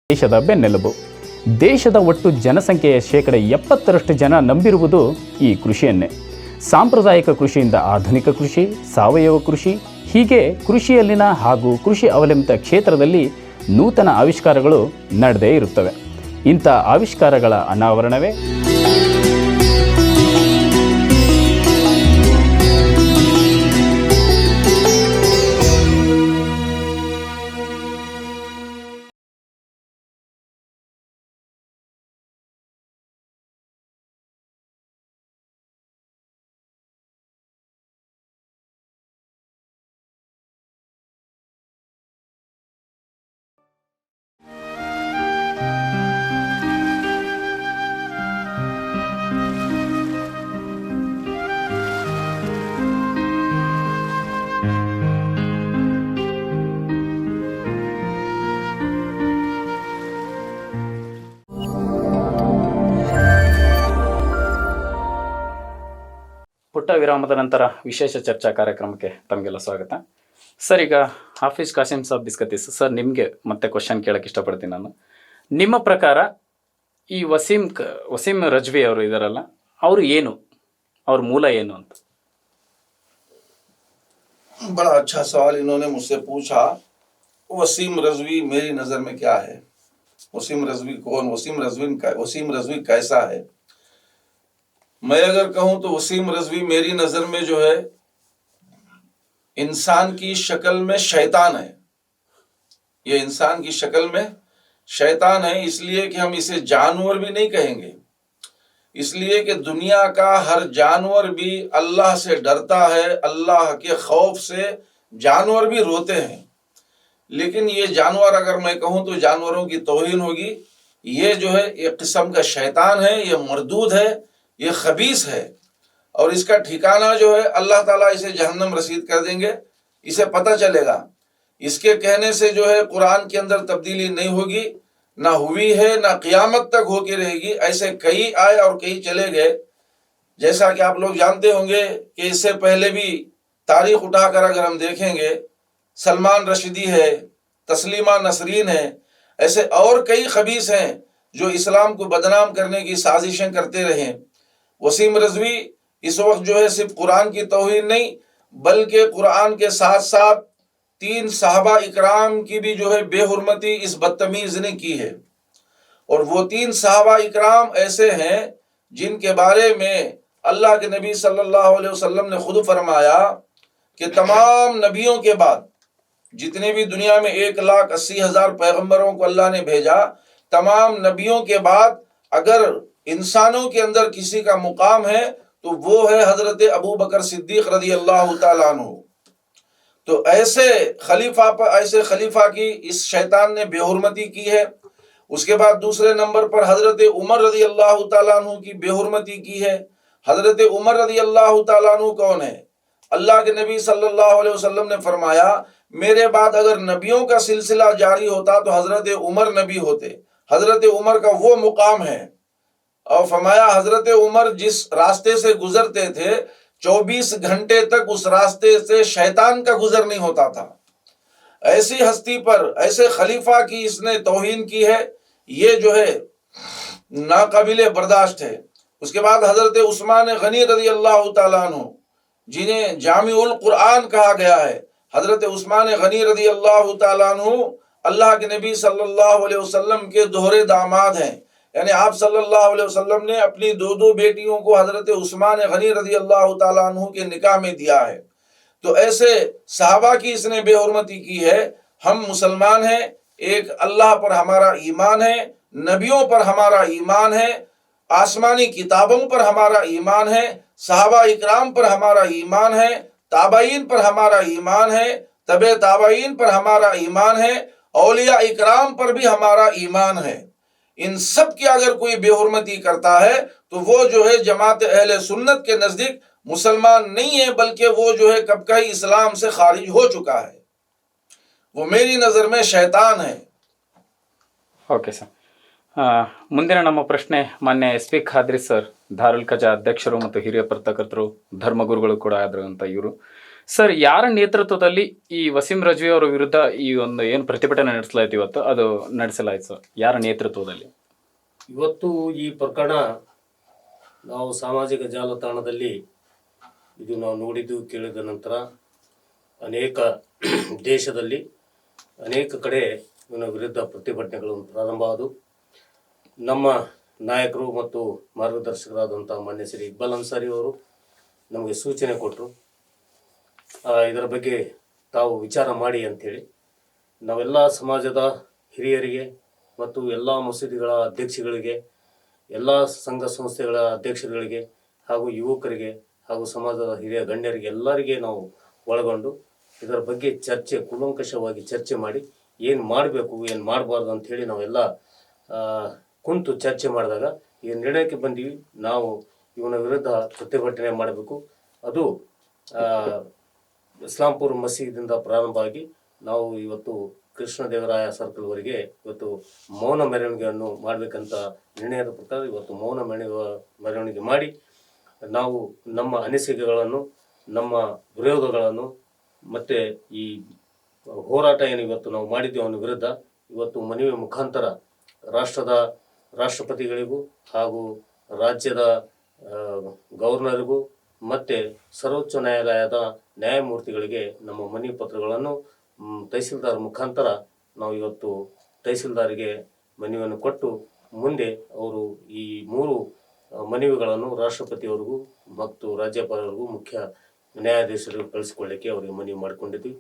ದೇಶದ ಬೆನ್ನೆಲುಬು. ದೇಶದ ಒಟ್ಟು ಜನಸಂಖ್ಯೆಯ 70% ಜನ ನಂಬಿರುವುದು ಈ ಕೃಷಿಯನ್ನೇ. ಸಾಂಪ್ರದಾಯಿಕ ಕೃಷಿಯಿಂದ ಆಧುನಿಕ ಕೃಷಿ, ಸಾವಯವ ಕೃಷಿ, ಹೀಗೆ ಕೃಷಿಯಲ್ಲಿನ ಹಾಗೂ ಕೃಷಿ ಅವಲಂಬಿತ ಕ್ಷೇತ್ರದಲ್ಲಿ ನೂತನ ಆವಿಷ್ಕಾರಗಳು ನಡೆದೇ ಇರುತ್ತವೆ. ಇಂಥ ಆವಿಷ್ಕಾರಗಳ ಅನಾವರಣವೇ ಪುಟ್ಟ ವಿರಾಮದ ನಂತರ ವಿಶೇಷ ಚರ್ಚಾ ಕಾರ್ಯಕ್ರಮಕ್ಕೆ ತಮಗೆಲ್ಲ ಸ್ವಾಗತ. ಸರ್, ಈಗ ಹಾಫೀಜ್ ಕಾಸಿಂ ಸಾಬ್ ಬಿಸ್ಕತೀಸ್ ಸರ್, ನಿಮಗೆ ಮತ್ತೆ ಕ್ವಶನ್ ಕೇಳಕ್ಕೆ ಇಷ್ಟಪಡ್ತೀನಿ ನಾನು. ನಿಮ್ಮ ಪ್ರಕಾರ ಈ ವಸೀಂ ರಜ್ವಿ ಅವರು ಇದಾರಲ್ಲ, ಅವರು ಏನು, ಅವ್ರ ಮೂಲ ಏನು ಅಂತ? बड़ा अच्छा सवाल इन्होंने मुझसे पूछा. वसीम रजवी मेरी नज़र में क्या है? वसीम रजवी कौन? वसीम रजवी कैसा है? मैं अगर कहूं तो वसीम रजवी मेरी नज़र में जो है इंसान की शक्ल में शैतान है। ये इंसान की शक्ल में शैतान है, इसलिए कि हम इसे जानवर भी नहीं कहेंगे, इसलिए कि दुनिया का हर जानवर भी अल्लाह से डरता है, अल्लाह के खौफ से जानवर भी रोते हैं। लेकिन ये जानवर अगर मैं कहूँ तो जानवरों की तौहीन होगी। ये जो है एक किस्म का शैतान है, ये मरदूद है, ये खबीस है, और इसका ठिकाना जो है अल्लाह ताला इसे जहन्नम रसीद कर देंगे। इसे पता चलेगा, इसके कहने से जो है कुरान के अंदर तब्दीली नहीं होगी, ना हुई है, ना क़यामत तक होके रहेगी। ऐसे कई आए और कई चले गए। जैसा कि आप लोग जानते होंगे कि इससे पहले भी तारीख उठाकर अगर हम देखेंगे, सलमान रशीदी है, तस्लीमा नसरीन है, ऐसे और कई खबीस हैं जो इस्लाम को बदनाम करने की साजिशें करते रहे। वसीम रजवी इस वक्त जो है सिर्फ कुरान की तौहीन नहीं, बल्कि कुरान के साथ साथ 3 सहाबा इकराम की भी जो है बेहुरमती इस बदतमीज ने की है। और वो 3 सहाबा इकराम ऐसे हैं जिनके बारे में अल्लाह के नबी सल्लल्लाहु अलैहि वसल्लम ने खुद फरमाया कि तमाम नबियों के बाद, जितने भी दुनिया में 1,80,000 पैगंबरों को अल्लाह ने भेजा, तमाम नबियों के बाद अगर इंसानों के अंदर किसी का मुकाम है तो वो है हजरत अबू बकर सिद्दीक रज़ी अल्लाह तआला अन्हु। तो ऐसे खलीफा की इस शैतान ने बेहुरमती की है। उसके बाद दूसरे नंबर पर हजरत उमर रज़ी अल्लाह तआला अन्हु की बेहुरमती की है। हजरत उमर रज़ी अल्लाह तआला अन्हु कौन है? अल्लाह के नबी सल्लल्लाहु अलैहि वसल्लम ने फरमाया, मेरे बाद अगर नबियों का सिलसिला जारी होता तो हजरत उमर नबी होते। हजरत उमर का वो मुकाम है। और फरमाया हजरत उमर जिस रास्ते से गुजरते थे 24 घंटे तक उस रास्ते से शैतान का गुजर नहीं होता था। ऐसी हस्ती पर, ऐसे खलीफा की इसने तौहीन की है, ये जो है नाकाबिले बर्दाश्त है। उसके बाद हजरत उस्मान गनी रज़ी अल्लाह तआला अन्हु, जिन्हें जामिउल कुरान कहा गया है, हजरत उस्मान गनी रज़ी अल्लाह तआला अन्हु अल्लाह के नबी सल्लल्लाहु अलैहि वसल्लम के दोहरे दामाद हैं। यानी आप सल्लल्लाहु अलैहि वसल्लम ने अपनी 2 बेटियों को हजरत उस्मान गनी रज़ी अल्लाह तआला अन्हु के निकाह में दिया है। तो ऐसे सहाबा की इसने बेहुरमती की है। हम मुसलमान हैं, एक अल्लाह पर हमारा ईमान है, नबियों पर हमारा ईमान है, आसमानी किताबों पर हमारा ईमान है, सहाबा इकराम पर हमारा ईमान है, ताबाइन पर हमारा ईमान है, तबे ताबाइन पर हमारा ईमान है, औलिया इकराम पर भी हमारा ईमान है। इन सब की अगर कोई बेहुरमती करता है तो वो जो है जमात अहले सुन्नत के नजदीक मुसलमान नहीं है, बल्कि वो जो है कब का ही इस्लाम से खारिज हो चुका है। वो मेरी नज़र में शैतान है। Okay sir. ಮುಂದಿನ ನಮ್ಮ ಪ್ರಶ್ನೆ ಮಾನ್ಯ S P Khadri sir, Darul Khaja ಅಧ್ಯಕ್ಷರು ಮತ್ತು ಹಿರಿಯ ಪತ್ರಕರ್ತರು, ಧರ್ಮಗುರುಗಳು ಕೂಡ ಆದರು ಅಂತ ಇವರು. ಸರ್, ಯಾರ ನೇತೃತ್ವದಲ್ಲಿ ಈ ವಸೀಂ ರಜ್ವಿ ಅವರ ವಿರುದ್ಧ ಈ ಒಂದು ಏನು ಪ್ರತಿಭಟನೆ ನಡೆಸಲಾಯ್ತು ಇವತ್ತು, ಅದು ನಡೆಸಲಾಯ್ತು ಸರ್? ಯಾರ ನೇತೃತ್ವದಲ್ಲಿ? ಇವತ್ತು ಈ ಪ್ರಕರಣ ನಾವು ಸಾಮಾಜಿಕ ಜಾಲತಾಣದಲ್ಲಿ ಇದು ನಾವು ನೋಡಿದ್ದು ಕೇಳಿದ ನಂತರ ಅನೇಕ ದೇಶದಲ್ಲಿ ಅನೇಕ ಕಡೆ ಇವನ ವಿರುದ್ಧ ಪ್ರತಿಭಟನೆಗಳು ಪ್ರಾರಂಭ ಆದವು. ನಮ್ಮ ನಾಯಕರು ಮತ್ತು ಮಾರ್ಗದರ್ಶಕರಾದಂಥ ಮಾನ್ಯ ಶ್ರೀ ಇಕ್ಬಾಲ್ ಅನ್ಸಾರಿ ಅವರು ನಮಗೆ ಸೂಚನೆ ಕೊಟ್ಟರು, ಇದರ ಬಗ್ಗೆ ತಾವು ವಿಚಾರ ಮಾಡಿ ಅಂಥೇಳಿ. ನಾವೆಲ್ಲ ಸಮಾಜದ ಹಿರಿಯರಿಗೆ ಮತ್ತು ಎಲ್ಲ ಮಸೀದಿಗಳ ಅಧ್ಯಕ್ಷಗಳಿಗೆ, ಎಲ್ಲ ಸಂಘ ಸಂಸ್ಥೆಗಳ ಅಧ್ಯಕ್ಷರುಗಳಿಗೆ ಹಾಗೂ ಯುವಕರಿಗೆ ಹಾಗೂ ಸಮಾಜದ ಹಿರಿಯ ಗಣ್ಯರಿಗೆ ಎಲ್ಲರಿಗೆ ನಾವು ಒಳಗೊಂಡು ಇದರ ಬಗ್ಗೆ ಕೂಲಂಕಷವಾಗಿ ಚರ್ಚೆ ಮಾಡಿ ಏನು ಮಾಡಬೇಕು ಏನು ಮಾಡಬಾರ್ದು ಅಂಥೇಳಿ ನಾವೆಲ್ಲ ಕುಂತು ಚರ್ಚೆ ಮಾಡಿದಾಗ ಈ ನಿರ್ಣಯಕ್ಕೆ ಬಂದೀವಿ. ನಾವು ಇವನ ವಿರುದ್ಧ ಪ್ರತಿಭಟನೆ ಮಾಡಬೇಕು. ಅದು ಇಸ್ಲಾಂಪುರ್ ಮಸೀದಿಯಿಂದ ಪ್ರಾರಂಭ ಆಗಿ ನಾವು ಇವತ್ತು ಕೃಷ್ಣದೇವರಾಯ ಸರ್ಕಲ್ವರೆಗೆ ಇವತ್ತು ಮೌನ ಮೆರವಣಿಗೆಯನ್ನು ಮಾಡಬೇಕಂತ ನಿರ್ಣಯದ ಪ್ರಕಾರ ಇವತ್ತು ಮೌನ ಮೆರವಣಿಗೆ ಮಾಡಿ ನಾವು ನಮ್ಮ ಅನಿಸಿಕೆಗಳನ್ನು, ನಮ್ಮ ವಿರೋಧಗಳನ್ನು ಮತ್ತು ಈ ಹೋರಾಟ ಏನು ಇವತ್ತು ನಾವು ಮಾಡಿದ್ದೀವಿ ಅವನ ವಿರುದ್ಧ ಇವತ್ತು ಮನವಿ ಮುಖಾಂತರ ರಾಷ್ಟ್ರಪತಿಗಳಿಗೂ ಹಾಗೂ ರಾಜ್ಯದ ಗವರ್ನರ್ಗೂ ಮತ್ತು ಸರ್ವೋಚ್ಚ ನ್ಯಾಯಾಲಯದ ನ್ಯಾಯಮೂರ್ತಿಗಳಿಗೆ ನಮ್ಮ ಮನವಿ ಪತ್ರಗಳನ್ನು ತಹಸೀಲ್ದಾರ್ ಮುಖಾಂತರ ನಾವು ಇವತ್ತು ತಹಸೀಲ್ದಾರಿಗೆ ಮನವಿಯನ್ನು ಕೊಟ್ಟು ಮುಂದೆ ಅವರು ಈ 3 ಮನವಿಗಳನ್ನು ರಾಷ್ಟ್ರಪತಿಯವರಿಗೂ ಮತ್ತು ರಾಜ್ಯಪಾಲರಿಗೂ ಮುಖ್ಯ ನ್ಯಾಯಾಧೀಶರಿಗೂ ಕಳಿಸ್ಕೊಳ್ಳಿಕ್ಕೆ ಅವರಿಗೆ ಮನವಿ ಮಾಡಿಕೊಂಡಿದ್ವಿ.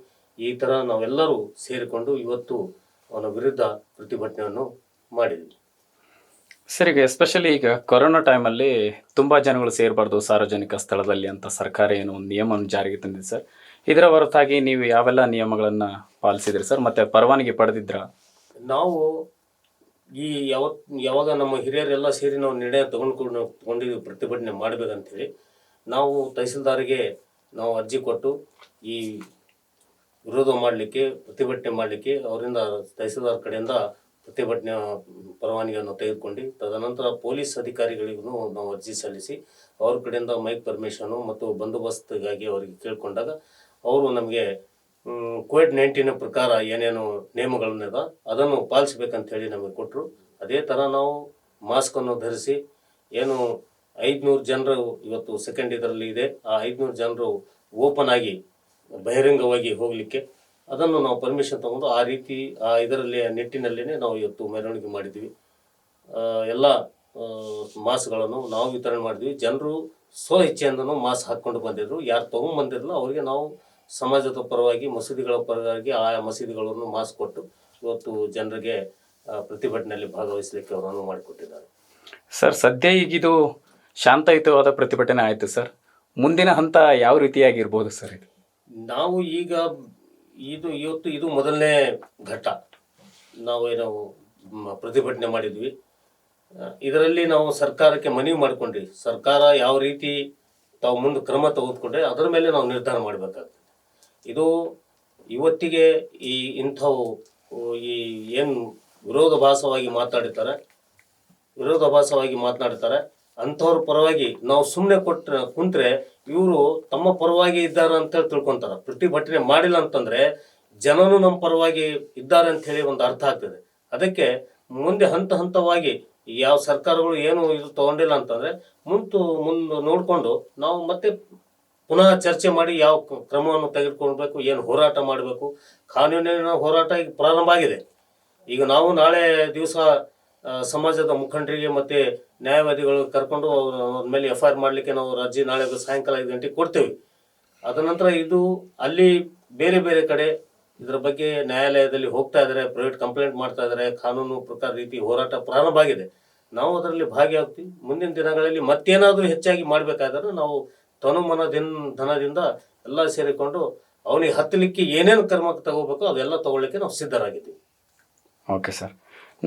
ಈ ಥರ ನಾವೆಲ್ಲರೂ ಸೇರಿಕೊಂಡು ಇವತ್ತು ಅವನ ವಿರುದ್ಧ ಪ್ರತಿಭಟನೆಯನ್ನು ಮಾಡಿದ್ವಿ. ಸರ್, ಈಗ ಎಸ್ಪೆಷಲಿ ಈಗ ಕೊರೋನಾ ಟೈಮಲ್ಲಿ ತುಂಬ ಜನಗಳು ಸೇರಬಾರ್ದು ಸಾರ್ವಜನಿಕ ಸ್ಥಳದಲ್ಲಿ ಅಂತ ಸರ್ಕಾರ ಏನು ಒಂದು ನಿಯಮವನ್ನು ಜಾರಿಗೆ ತಂದಿದೆ ಸರ್. ಇದರ ಹೊರತಾಗಿ ನೀವು ಯಾವೆಲ್ಲ ನಿಯಮಗಳನ್ನು ಪಾಲಿಸಿದ್ರಿ ಸರ್, ಮತ್ತು ಪರವಾನಗಿ ಪಡೆದಿದ್ರ? ನಾವು ಈ ಯಾವಾಗ ನಮ್ಮ ಹಿರಿಯರೆಲ್ಲ ಸೇರಿ ನಾವು ನಿರ್ಣಯ ತಗೊಂಡಿದ್ದೀವಿ ಪ್ರತಿಭಟನೆ ಮಾಡಬೇಕಂತೇಳಿ, ನಾವು ತಹಸೀಲ್ದಾರಿಗೆ ನಾವು ಅರ್ಜಿ ಕೊಟ್ಟು ಈ ವಿರೋಧ ಮಾಡಲಿಕ್ಕೆ ಪ್ರತಿಭಟನೆ ಮಾಡಲಿಕ್ಕೆ ಅವರಿಂದ ತಹಸೀಲ್ದಾರ್ ಕಡೆಯಿಂದ ಪ್ರತಿಭಟನೆ ಪರವಾನಗಿಯನ್ನು ತೆಗೆದುಕೊಂಡು ತದನಂತರ ಪೊಲೀಸ್ ಅಧಿಕಾರಿಗಳಿಗೂ ನಾವು ಅರ್ಜಿ ಸಲ್ಲಿಸಿ ಅವ್ರ ಕಡೆಯಿಂದ ಮೈಕ್ ಪರ್ಮಿಷನು ಮತ್ತು ಬಂದೋಬಸ್ತಿಗಾಗಿ ಅವರಿಗೆ ಕೇಳಿಕೊಂಡಾಗ ಅವರು ನಮಗೆ ಕೋವಿಡ್-19 ಪ್ರಕಾರ ಏನೇನು ನಿಯಮಗಳನ್ನಿದೆ ಅದನ್ನು ಪಾಲಿಸ್ಬೇಕಂತ ಹೇಳಿ ನಮಗೆ ಕೊಟ್ಟರು. ಅದೇ ಥರ ನಾವು ಮಾಸ್ಕನ್ನು ಧರಿಸಿ ಏನು 500 ಜನರು ಇವತ್ತು ಸೆಕೆಂಡ್ ಇದರಲ್ಲಿ ಇದೆ, ಆ 500 ಜನರು ಓಪನ್ ಆಗಿ ಬಹಿರಂಗವಾಗಿ ಹೋಗಲಿಕ್ಕೆ ಅದನ್ನು ನಾವು ಪರ್ಮಿಷನ್ ತಗೊಂಡು ಆ ರೀತಿ ಇದರಲ್ಲಿ ನಿಟ್ಟಿನಲ್ಲೇ ನಾವು ಇವತ್ತು ಮೆರವಣಿಗೆ ಮಾಡಿದ್ವಿ. ಎಲ್ಲ ಮಾಸ್ಕ್ಗಳನ್ನು ನಾವು ವಿತರಣೆ ಮಾಡಿದ್ವಿ. ಜನರು ಸ್ವ ಇಚ್ಛೆಯಿಂದನೂ ಮಾಸ್ಕ್ ಹಾಕ್ಕೊಂಡು ಬಂದಿದ್ರು. ಯಾರು ತೊಗೊಂಡ್ಬಂದಿರಲ್ಲ ಅವರಿಗೆ ನಾವು ಸಮಾಜದ ಪರವಾಗಿ ಮಸೀದಿಗಳ ಪರವಾಗಿ ಆಯಾ ಮಸೀದಿಗಳನ್ನು ಮಾಸ್ಕ್ ಕೊಟ್ಟು ಇವತ್ತು ಜನರಿಗೆ ಪ್ರತಿಭಟನೆಯಲ್ಲಿ ಭಾಗವಹಿಸಲಿಕ್ಕೆ ಅವರು ಅನುವು ಮಾಡಿಕೊಟ್ಟಿದ್ದಾರೆ. ಸರ್, ಸದ್ಯ ಈಗಿದು ಶಾಂತಯುತವಾದ ಪ್ರತಿಭಟನೆ ಆಯಿತು ಸರ್. ಮುಂದಿನ ಹಂತ ಯಾವ ರೀತಿಯಾಗಿರ್ಬೋದು ಸರ್? ಇದು ನಾವು ಈಗ ಇದು ಮೊದಲನೇ ಘಟ್ಟ ನಾವೇನು ಪ್ರತಿಭಟನೆ ಮಾಡಿದ್ವಿ. ಇದರಲ್ಲಿ ನಾವು ಸರ್ಕಾರಕ್ಕೆ ಮನವಿ ಮಾಡಿಕೊಂಡ್ರಿ. ಸರ್ಕಾರ ಯಾವ ರೀತಿ ತಾವು ಮುಂದೆ ಕ್ರಮ ತೆಗೆದುಕೊಂಡ್ರೆ ಅದರ ಮೇಲೆ ನಾವು ನಿರ್ಧಾರ ಮಾಡಬೇಕಾಗ್ತದೆ. ಇದು ಇವತ್ತಿಗೆ ಇಂಥವು ಏನು ವಿರೋಧಾಭಾಸವಾಗಿ ಮಾತನಾಡ್ತಾರೆ ಅಂಥವ್ರ ಪರವಾಗಿ ನಾವು ಸುಮ್ಮನೆ ಕುಂತ್ರೆ ಇವರು ತಮ್ಮ ಪರವಾಗಿ ಇದ್ದಾರೆ ಅಂತೇಳಿ ತಿಳ್ಕೊತಾರೆ. ಪ್ರತಿಭಟನೆ ಮಾಡಿಲ್ಲ ಅಂತಂದ್ರೆ ಜನನು ನಮ್ಮ ಪರವಾಗಿ ಇದ್ದಾರೆ ಅಂತ ಹೇಳಿ ಒಂದು ಅರ್ಥ ಆಗ್ತದೆ. ಅದಕ್ಕೆ ಮುಂದೆ ಹಂತವಾಗಿ ಯಾವ ಸರ್ಕಾರಗಳು ಏನು ಇದು ತಗೊಂಡಿಲ್ಲ ಅಂತಂದ್ರೆ ಮುಂದೆ ನೋಡಿಕೊಂಡು ನಾವು ಮತ್ತೆ ಪುನಃ ಚರ್ಚೆ ಮಾಡಿ ಯಾವ ಕ್ರಮವನ್ನು ತೆಗೆದುಕೊಳ್ಬೇಕು, ಏನು ಹೋರಾಟ ಮಾಡಬೇಕು. ಕಾನೂನಿನ ಹೋರಾಟ ಈಗ ಪ್ರಾರಂಭ ಆಗಿದೆ. ಈಗ ನಾವು ನಾಳೆ ದಿವಸ ಸಮಾಜದ ಮುಖಂಡರಿಗೆ ಮತ್ತು ನ್ಯಾಯವಾದಿಗಳು ಕರ್ಕೊಂಡು ಅವ್ರ ಮೇಲೆ FIR ಮಾಡಲಿಕ್ಕೆ ನಾವು ಅರ್ಜಿ ನಾಳೆ ಸಾಯಂಕಾಲ 5 ಗಂಟೆಗೆ ಕೊಡ್ತೇವೆ. ಅದ ನಂತರ ಇದು ಅಲ್ಲಿ ಬೇರೆ ಬೇರೆ ಕಡೆ ಇದರ ಬಗ್ಗೆ ನ್ಯಾಯಾಲಯದಲ್ಲಿ ಹೋಗ್ತಾ ಇದ್ದಾರೆ, ಪ್ರೈವೇಟ್ ಕಂಪ್ಲೇಂಟ್ ಮಾಡ್ತಾ ಇದ್ದಾರೆ. ಕಾನೂನು ಪ್ರಕಾರ ರೀತಿ ಹೋರಾಟ ಪ್ರಾರಂಭ ಆಗಿದೆ. ನಾವು ಅದರಲ್ಲಿ ಭಾಗಿಯಾಗ್ತೀವಿ. ಮುಂದಿನ ದಿನಗಳಲ್ಲಿ ಮತ್ತೇನಾದರೂ ಹೆಚ್ಚಾಗಿ ಮಾಡಬೇಕಾದ್ರೆ ನಾವು ಧನದಿಂದ ಎಲ್ಲ ಸೇರಿಕೊಂಡು ಅವನಿಗೆ ಹತ್ತಲಿಕ್ಕೆ ಏನೇನು ಕ್ರಮ ತಗೋಬೇಕು ಅದೆಲ್ಲ ತಗೊಳ್ಳಿಕ್ಕೆ ನಾವು ಸಿದ್ಧರಾಗಿದ್ದೀವಿ. ಓಕೆ ಸರ್,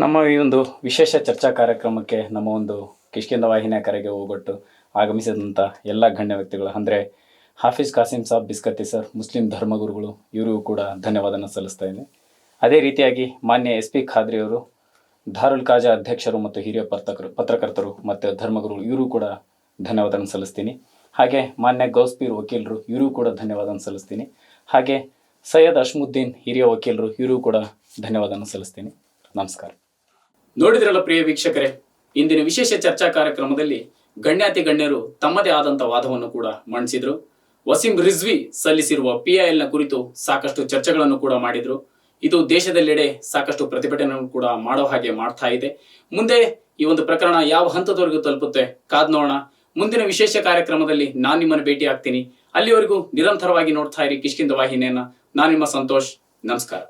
ನಮ್ಮ ಈ ಒಂದು ವಿಶೇಷ ಚರ್ಚಾ ಕಾರ್ಯಕ್ರಮಕ್ಕೆ ನಮ್ಮ ಒಂದು ಕಿಷ್ಕಿಂಧ ವಾಹಿನಿಯ ಕರೆಗೆ ಹೋಗೊಟ್ಟು ಆಗಮಿಸಿದಂಥ ಎಲ್ಲ ಗಣ್ಯ ವ್ಯಕ್ತಿಗಳು ಅಂದರೆ ಹಾಫೀಜ್ ಕಾಸಿಂ ಸಾಬ್ ಬಿಸ್ಕತ್ತಿ ಸರ್, ಮುಸ್ಲಿಂ ಧರ್ಮಗುರುಗಳು, ಇವರಿಗೂ ಕೂಡ ಧನ್ಯವಾದನ ಸಲ್ಲಿಸ್ತಾ ಇದ್ದೀನಿ. ಅದೇ ರೀತಿಯಾಗಿ ಮಾನ್ಯ SP ಖಾದ್ರಿ ಅವರು, ದಾರುಲ್ ಕಾಜಾ ಅಧ್ಯಕ್ಷರು ಮತ್ತು ಹಿರಿಯ ಪತ್ರಕರ್ತರು ಮತ್ತು ಧರ್ಮಗುರುಗಳು, ಇವರು ಕೂಡ ಧನ್ಯವಾದನ ಸಲ್ಲಿಸ್ತೀನಿ. ಹಾಗೆ ಮಾನ್ಯ ಗೌಸ್ಪೀರ್ ವಕೀಲರು, ಇವರು ಕೂಡ ಧನ್ಯವಾದನ ಸಲ್ಲಿಸ್ತೀನಿ. ಹಾಗೆ ಸೈಯದ್ ಅಶ್ಮುದ್ದೀನ್ ಹಿರಿಯ ವಕೀಲರು, ಇವರು ಕೂಡ ಧನ್ಯವಾದನ ಸಲ್ಲಿಸ್ತೀನಿ. ನಮಸ್ಕಾರ. ನೋಡಿದ್ರಲ್ಲ ಪ್ರಿಯ ವೀಕ್ಷಕರೇ, ಇಂದಿನ ವಿಶೇಷ ಚರ್ಚಾ ಕಾರ್ಯಕ್ರಮದಲ್ಲಿ ಗಣ್ಯಾತಿ ಗಣ್ಯರು ತಮ್ಮದೇ ಆದಂಥ ವಾದವನ್ನು ಕೂಡ ಮಂಡಿಸಿದ್ರು. ವಸೀಂ ರಿಜ್ವಿ ಸಲ್ಲಿಸಿರುವ PIL ಕುರಿತು ಸಾಕಷ್ಟು ಚರ್ಚೆಗಳನ್ನು ಕೂಡ ಮಾಡಿದ್ರು. ಇದು ದೇಶದೆಲ್ಲೆಡೆ ಸಾಕಷ್ಟು ಪ್ರತಿಭಟನೆಯನ್ನು ಕೂಡ ಮಾಡೋ ಹಾಗೆ ಮಾಡ್ತಾ ಇದೆ. ಮುಂದೆ ಈ ಒಂದು ಪ್ರಕರಣ ಯಾವ ಹಂತದವರೆಗೂ ತಲುಪುತ್ತೆ ಕಾದ್ ನೋಡೋಣ. ಮುಂದಿನ ವಿಶೇಷ ಕಾರ್ಯಕ್ರಮದಲ್ಲಿ ನಾನು ನಿಮ್ಮನ್ನು ಭೇಟಿ ಆಗ್ತೀನಿ. ಅಲ್ಲಿವರೆಗೂ ನಿರಂತರವಾಗಿ ನೋಡ್ತಾ ಇರಿ ಕಿಷ್ಕಿಂಧ ವಾಹಿನಿಯನ್ನ. ನಾನು ನಿಮ್ಮ ಸಂತೋಷ್. ನಮಸ್ಕಾರ.